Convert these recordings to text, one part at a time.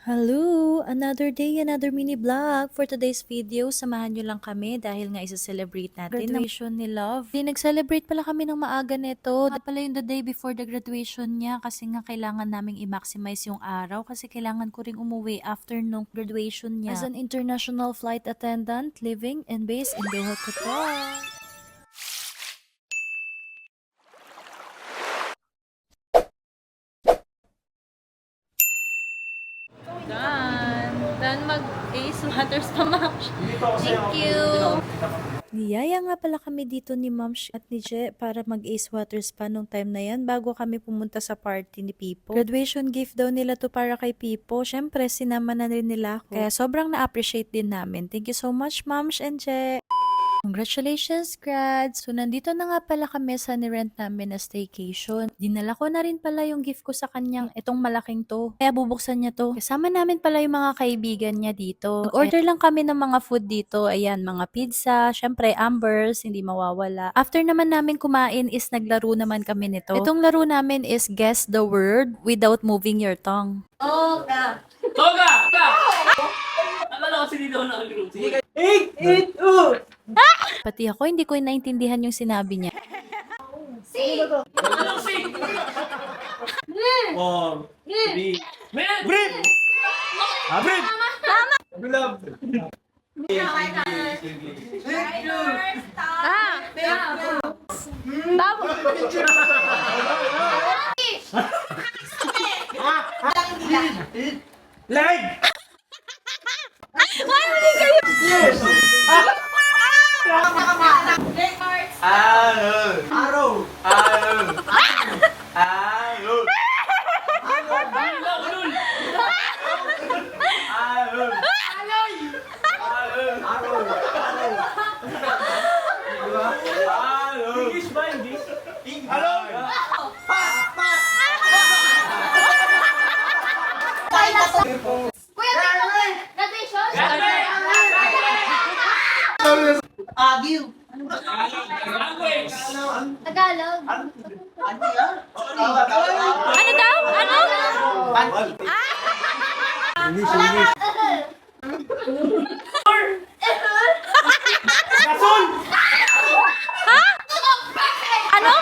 Hello! Another day, another mini vlog. For today's video, samahan nyo lang kami dahil nga isa-celebrate natin graduation ni Love. Nag-celebrate pala kami ng maaga nito. At pala yung the day before the graduation niya kasi nga kailangan naming i-maximize yung araw kasi kailangan ko ring umuwi after nung graduation niya. As an international flight attendant, living and based in Doha, Qatar. Done mag-Ace Waters pa, Ma'am. Thank you! Niyaya nga pala kami dito ni Ma'am at ni Je para mag-Ace Waters pa nung time na yan bago kami pumunta sa party ni Pipo. Graduation gift daw nila to para kay Pipo. Syempre, sinama na rin nila ako. Kaya sobrang na-appreciate din namin. Thank you so much, Ma'am and Je! Congratulations, grads! So, nandito na nga pala kami sa nirent namin na staycation. Dinala ko na rin pala yung gift ko sa kanyang itong malaking to. Kaya bubuksan niya to. Kasama namin pala yung mga kaibigan niya dito. Order lang kami ng mga food dito. Ayan, mga pizza, syempre Ambers, hindi mawawala. After naman namin kumain is naglaro naman kami nito. Itong laro namin is guess the word without moving your tongue. Toga! Akala ko si Dino na ang group. Pati ako, hindi ko naintindihan yung sinabi niya. Anong si? Three. Bread! Abrid! Bilab! Leg! Araw! English ba? English? Kuya, graduation? Language! Tagalog. Ano daw? Ano? Gasol! Ano?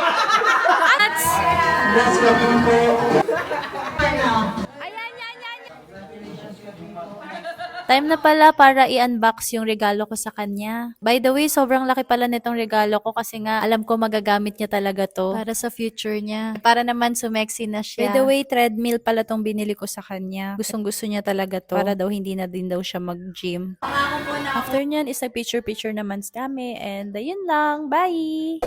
Time na pala para i-unbox yung regalo ko sa kanya. By the way, sobrang laki pala nitong regalo ko kasi nga alam ko magagamit niya talaga to para sa future niya. Para naman sumexy na siya. By the way, treadmill pala tong binili ko sa kanya. Gustong gusto niya talaga to para daw hindi na din daw siya mag-gym. After nyan is picture-picture naman sa kami and ayun lang. Bye!